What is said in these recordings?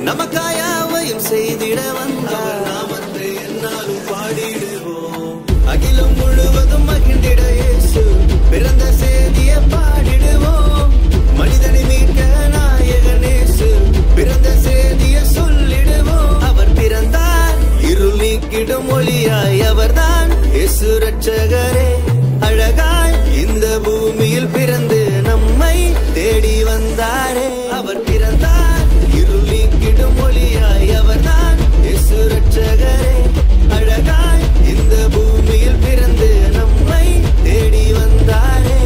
நமக்காயாவையும் செய்திட வந்தார். நாமத்தை என்னாலும் பாடிடுவோம். அகிலம் முழுவதும் மகிழ்ந்திட இயேசு பிறந்த செய்தியை பாடிடுவோம். மனிதனை மீட்க நாயகன் இயேசு பிறந்த செய்தியை சொல்லிடுவோம். அவர் பிறந்தார் இருள் நீக்கிடும் ஒளியாய். அவர்தான் இயேசு ரட்சகரே. அழகாய் இந்த பூமியில் பிறந்து நம்மை தேடி வந்தாரே. அவர் பிறந்தார் இருள் நீக்கிடும் ஒளியாய். அவர்தான் இயேசு ரட்சகரே. அழகாய் இந்த பூமியில் பிறந்து நம்மை தேடி வந்தாரே.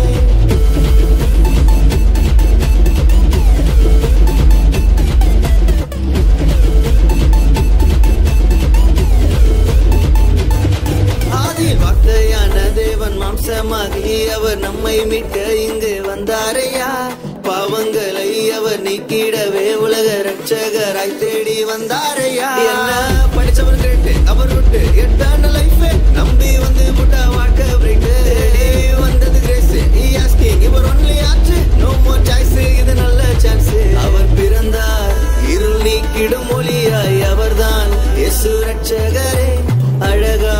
ஆதியில் வார்த்தையான தேவன் மாம்சமாகி அவர் நம்மை மீட்க இங்கு வந்தாரையா. பாவங்களை அவர் நீக்கிடவே உலக ரட்சகராய் தேடி வந்தாரையா. என்ன படிச்சவர் கிரேட், அவர் விட்டு எட்டான லைஃப் நம்பி வந்து புட்டா வாழ்க்கை பிரைட். தேடி வந்தது கிரேஸ், இவர் ஒன்லி ஆச்சு, நோ மோர் சாய்ஸ், இது நல்ல சான்ஸ். அவர் பிறந்தார் இருள் நீக்கிடும் ஒளியாய். அவர்தான் இயேசு ரட்சகரே. அழகா